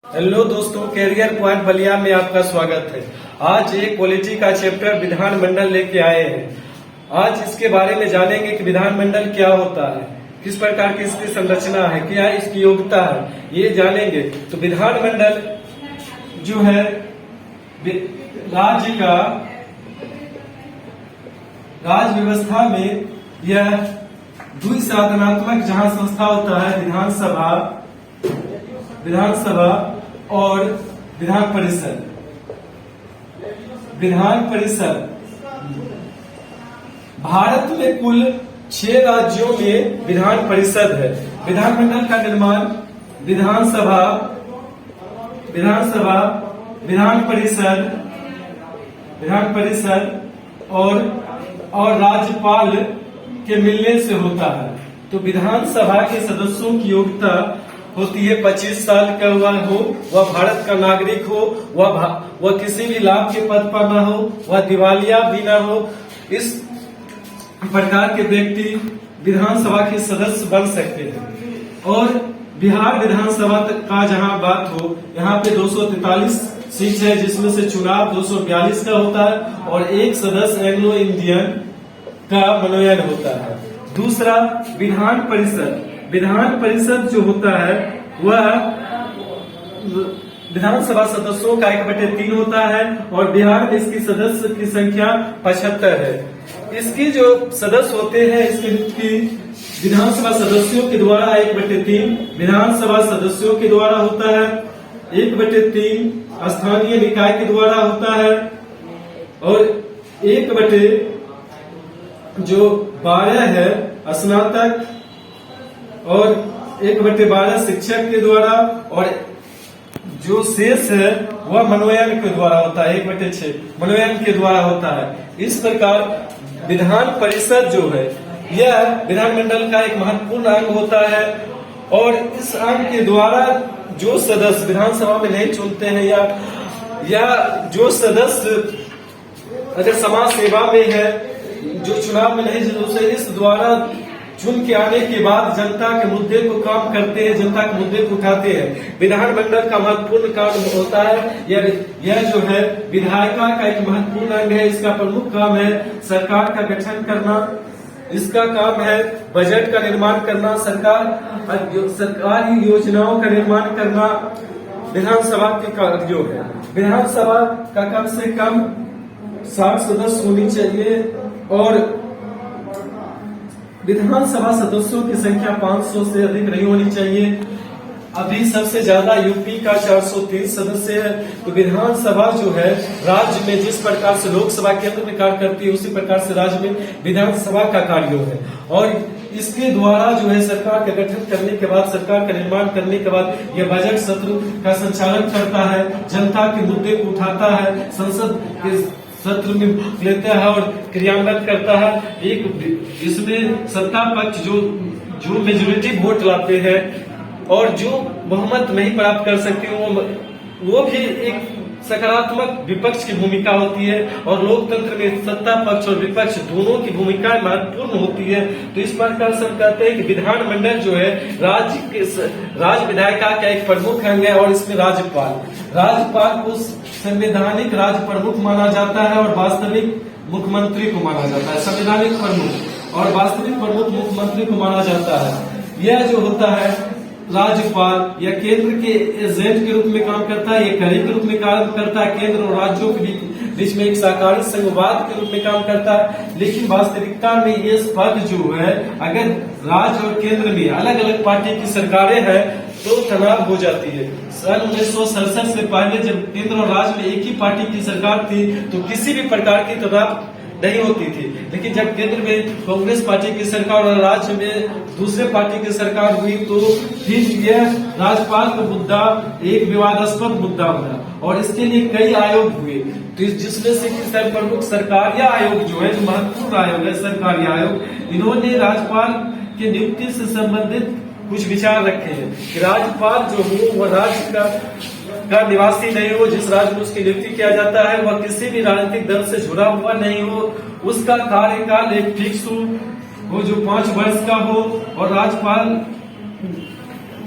Hello दोस्तों, career point Ballia में आपका स्वागत है। आज एक पॉलिटी का चैप्टर विधानमंडल लेके आए हैं। आज इसके बारे में जानेंगे कि विधानमंडल क्या होता है, किस प्रकार की इसकी संरचना है, क्या इसकी योग्यता है, ये जानेंगे। तो विधानमंडल जो है राज्य का राज व्यवस्था में यह द्विसाधनात्मक जहां संस्था होता है, विधानसभा और विधान परिषद। भारत में कुल 6 राज्यों में विधान परिषद है। विधानमंडल का निर्माण विधानसभा, विधान परिषद और राज्यपाल के मिलने से होता है। तो विधानसभा के सदस्यों की योग्यता होती है 25 साल का हुआ हो, वह भारत का नागरिक हो, वह किसी भी लाभ के पद पर न हो, वह दिवालिया भी न हो। इस प्रकार के व्यक्ति विधानसभा के सदस्य बन सकते हैं। और बिहार विधानसभा का जहां बात हो, यहाँ पे 243 सीट है, जिसमें से चुनाव 242 का होता है और एक सदस्य एंग्लो इंडियन का मनोनयन होता है। दूसरा विधान परिषद जो होता है वह विधानसभा सदस्यों का 1/3 होता है और बिहार में इसकी सदस्य की संख्या 75 है। इसकी जो सदस्य होते हैं, इसकी विधानसभा सदस्यों के द्वारा 1/3 विधानसभा सदस्यों के द्वारा होता है, 1/3 स्थानीय निकाय के द्वारा होता है और 1/12 है स्नातक और 1/12 शिक्षक के द्वारा, और जो शेष है वह मनोनयन के द्वारा होता है, 1/6 मनोनयन के द्वारा होता है। इस प्रकार विधान परिषद जो है यह विधानमंडल का एक महत्वपूर्ण अंग होता है और इस अंग के द्वारा जो सदस्य विधानसभा में नहीं चुनते हैं या जो सदस्य अगर समाज सेवा में है, जो चुनाव में नहीं उसे इस द्वारा चुन के आने के बाद जनता के मुद्दे को काम करते हैं, जनता के मुद्दे को उठाते हैं। विधानमंडल का महत्वपूर्ण काम होता है यह जो है विधायिका का एक महत्वपूर्ण अंग है। इसका प्रमुख काम है सरकार का गठन करना, इसका काम है बजट का निर्माण करना, सरकारी योजनाओं का निर्माण करना। विधानसभा के कार्य जो है, विधानसभा का कम से कम 60 सदस्य होनी चाहिए और विधानसभा सदस्यों की संख्या 500 से अधिक नहीं होनी चाहिए। अभी सबसे ज्यादा यूपी का 430 सदस्य है। तो विधानसभा जो है राज्य में जिस प्रकार से लोकसभा केंद्र में कार्य करती है, उसी प्रकार से राज्य में विधानसभा का कार्य है और इसके द्वारा जो है सरकार का गठन करने के बाद, सरकार का निर्माण करने के बाद यह बजट सत्र का संचालन करता है, जनता के मुद्दे को उठाता है, संसद के सत्र में लेता है और क्रियान्वयन करता है। एक इसमें सत्ता पक्ष जो मेजोरिटी वोट लाते हैं और जो बहुमत नहीं प्राप्त कर सकते वो भी एक सकारात्मक विपक्ष की भूमिका होती है और लोकतंत्र में सत्ता पक्ष और विपक्ष दोनों की भूमिका महत्वपूर्ण होती है। तो इस प्रकार से हम कहते हैं कि विधानमंडल जो है राज्य विधायिका का एक प्रमुख अंग है और इसमें राज्यपाल को संवैधानिक राज्य प्रमुख माना जाता है और वास्तविक मुख्यमंत्री को माना जाता है। संवैधानिक प्रमुख और वास्तविक प्रमुख मुख्यमंत्री को माना जाता है। यह जो होता है राज्यपाल या केंद्र के एजेंट के रूप में काम करता है, ये कड़ी के रूप में काम करता है, केंद्र और राज्यों के बीच में एक सहकारी संघवाद के रूप में काम करता है। लेकिन वास्तविकता में ये पद जो है, अगर राज्य और केंद्र में अलग अलग पार्टी की सरकारें हैं तो तनाव हो जाती है। सन 1967 से पहले जब केंद्र और राज्य में एक ही पार्टी की सरकार थी तो किसी भी प्रकार की तनाव नहीं होती थी। लेकिन जब केंद्र में कांग्रेस पार्टी की सरकार और राज्य में दूसरे पार्टी की सरकार हुई तो फिर यह राज्यपाल का मुद्दा एक विवादास्पद मुद्दा बना और इसके लिए कई आयोग हुए। तो जिसमें से कि प्रमुख सरकारी आयोग जो है, जो महत्वपूर्ण आयोग है सरकारी आयोग, इन्होंने राज्यपाल के नियुक्ति से संबंधित कुछ विचार रखे हैं कि राज्यपाल जो हो वह राज्य का निवासी नहीं हो, जिस राज्य में उसकी नियुक्ति किया जाता है वह किसी भी राजनीतिक दल से जुड़ा हुआ नहीं हो, उसका कार्यकाल एक फिक्स हो, वो जो 5 वर्ष का हो और राज्यपाल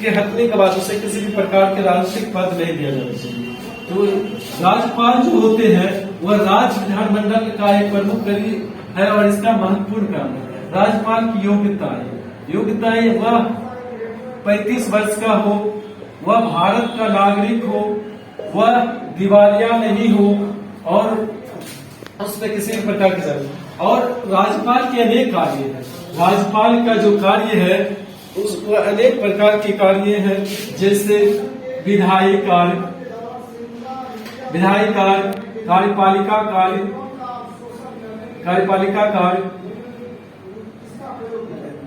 के हटने के बाद उसे किसी भी प्रकार के राजनीतिक पद नहीं दिया जाना चाहिए। तो राज्यपाल जो होते हैं वह राज्य विधानमंडल का एक प्रमुख कड़ी है और इसका महत्वपूर्ण काम है। राज्यपाल की योग्यताएं वह 35 वर्ष का हो, वह भारत का नागरिक हो, वह दिवालिया नहीं हो और उसमें किसी भी प्रकार की जरूरत। और राज्यपाल के अनेक कार्य हैं। राज्यपाल का जो कार्य है उसको अनेक प्रकार के कार्य हैं, जैसे विधायी कार्य, कार्यपालिका कार्य,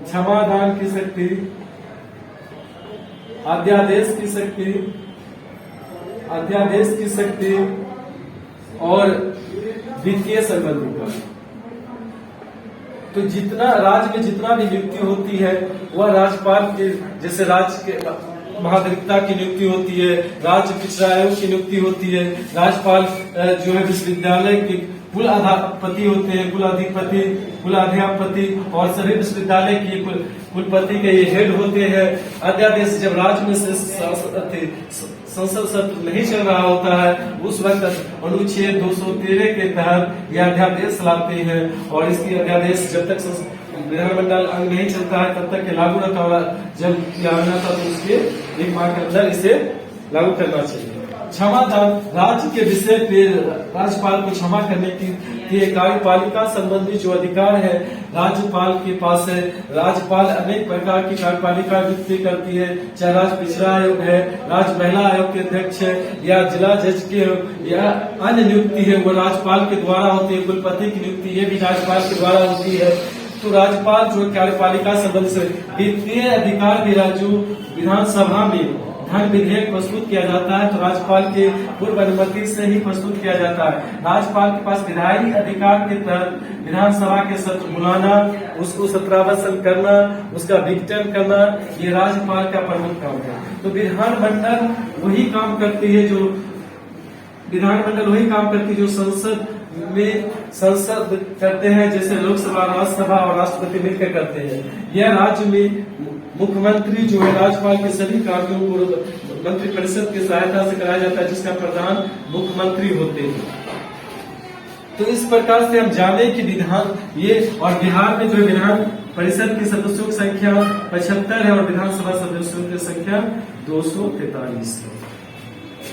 क्षमादान की शक्ति, अध्यादेश की शक्ति और वित्तीय संबंधी कार्य। तो जितना राज्य में जितना भी नियुक्ति होती है वह राज्यपाल के, जैसे राज्य के महाधिवक्ता की नियुक्ति होती है, राज्य पिछड़ा आयोग की नियुक्ति होती है, राज्यपाल जो है विश्वविद्यालय के कुलाधिपति होते हैं, कुलाध्यापति और सभी विश्वविद्यालय की कुलपति के ये हेड होते हैं। अध्यादेश जब राज्य में संसद सत्र नहीं चल रहा होता है उस वक्त अनुच्छेद 213 के तहत यह अध्यादेश लाते हैं और इसकी अध्यादेश जब तक विधानमंडल अंग नहीं चलता है तब तक लागू रहता होगा। जब आना था तो उसके 1 माह के अंदर इसे लागू करना चाहिए। क्षमादान राज्य के विषय पे राज्यपाल को क्षमा करने की कार्यपालिका संबंधी जो अधिकार है राज्यपाल के पास है। राज्यपाल अनेक प्रकार की कार्यपालिका नियुक्ति करती है, चाहे राज्य पिछड़ा आयोग है, राज्य महिला आयोग के अध्यक्ष है या जिला जज के या अन्य नियुक्ति है वो राज्यपाल के द्वारा होती है। कुलपति की नियुक्ति ये भी राज्यपाल के द्वारा होती है। तो राज्यपाल जो कार्यपालिका संबंध से वित्तीय अधिकार भी जो विधानसभा में धन विधेयक प्रस्तुत किया जाता है तो राज्यपाल के पूर्व अनुमति से ही प्रस्तुत किया जाता है। राज्यपाल के पास विधायी अधिकार के तहत विधानसभा के सत्र बुलाना, उसको सत्रावसान करना, उसका विघटन करना, ये राज्यपाल का प्रमुख काम है। तो विधानमंडल वही काम करती है जो संसद करते हैं, जैसे लोकसभा, राज्यसभा और राष्ट्रपति मिलकर करते हैं। यह राज्य में मुख्यमंत्री जो है राज्यपाल के सभी कार्यों को मंत्रिपरिषद की सहायता से कराया जाता है, जिसका प्रधान मुख्यमंत्री होते हैं। तो इस प्रकार से हम जाने कि और बिहार में जो विधान परिषद के सदस्यों की संख्या 75 है और विधानसभा सदस्यों की संख्या 243 है।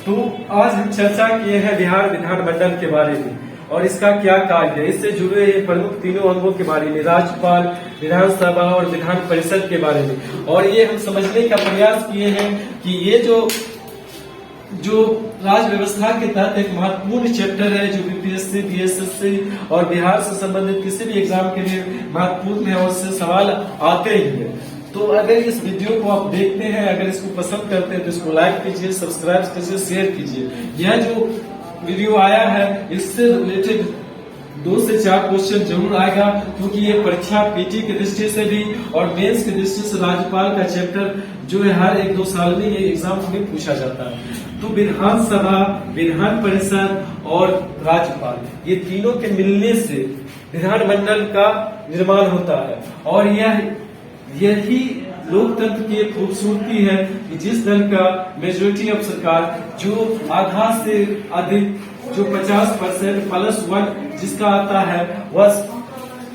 तो आज हम चर्चा किए हैं बिहार विधानमंडल के बारे में और इसका क्या कार्य है, इससे जुड़े ये प्रमुख तीनों अंगों के बारे में, राज्यपाल, विधानसभा और विधान परिषद के बारे में। और ये हम समझने का प्रयास किए हैं कि ये जो राज्य व्यवस्था के तहत एक महत्वपूर्ण चैप्टर है जो बीपीएससी, बीएसएससी और बिहार से संबंधित किसी भी एग्जाम के लिए महत्वपूर्ण है और उससे सवाल आते ही है। तो अगर इस वीडियो को आप देखते हैं, अगर इसको पसंद करते हैं तो इसको लाइक कीजिए, सब्सक्राइब कीजिए, शेयर कीजिए। यह जो वीडियो आया है इससे रिलेटेड 2 से 4 क्वेश्चन जरूर आएगा, क्योंकि ये परीक्षा पीटी की दृष्टि से भी और मेंस की दृष्टि से राज्यपाल का चैप्टर जो है हर 1-2 साल में ये एग्जाम में पूछा जाता है। तो विधानसभा, विधान परिषद और राज्यपाल, ये तीनों के मिलने से विधानमंडल का निर्माण होता है। और यही लोकतंत्र की एक खूबसूरती है कि जिस दल का मेजोरिटी ऑफ सरकार जो आधा से अधिक जो 50% +1 जिसका आता है वह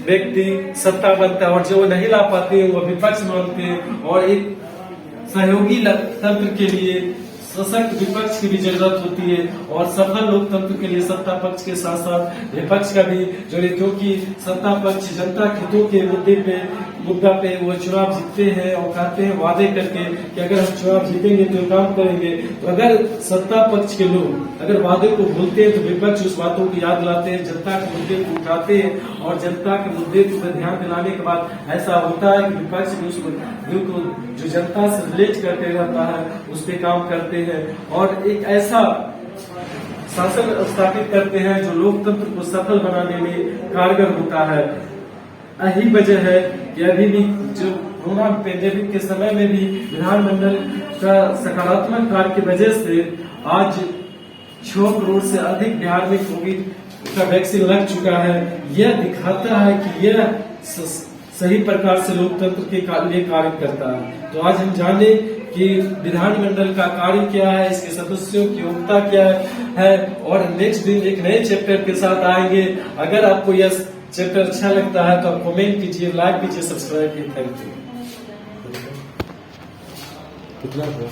व्यक्ति सत्ता बनता है और जो नहीं ला पाते हैं वह विपक्ष बनते हैं। और एक सहयोगी तंत्र के लिए सशक्त विपक्ष की भी जरूरत होती है और सफल लोकतंत्र के लिए सत्ता पक्ष के साथ साथ विपक्ष का भी जरूरत, क्योंकि सत्ता पक्ष जनता हितों के मुद्दा पे वो चुनाव जीतते हैं और कहते हैं वादे करके कि अगर हम चुनाव जीतेंगे तो काम करेंगे। तो अगर सत्ता पक्ष के लोग अगर वादे को भूलते हैं तो विपक्ष उस बातों की याद लाते हैं, जनता के मुद्दे को उठाते हैं और जनता के मुद्दे पर ध्यान दिलाने के बाद ऐसा होता है कि विपक्ष भी उसको जो जनता से रिलेट करके रहता है उस पर काम करते हैं और एक ऐसा शासन स्थापित करते हैं जो लोकतंत्र को सफल बनाने में कारगर होता है। यही वजह है कि अभी भी जो कोरोना पेंडेमिक के समय में भी विधानमंडल का सकारात्मक कार्य की वजह से आज 6 करोड़ से अधिक बिहार में कोविड का वैक्सीन लग चुका है। यह दिखाता है कि यह सही प्रकार से लोकतंत्र के लिए कार्य करता है। तो आज हम जाने कि विधानमंडल का कार्य क्या है, इसके सदस्यों की योग्यता क्या है, और नेक्स्ट दिन एक नए चैप्टर के साथ आएंगे। अगर आपको यह चैप्टर अच्छा लगता है तो आप कमेंट कीजिए, लाइक कीजिए, सब्सक्राइब कीजिए। Thank you. कितना हुआ?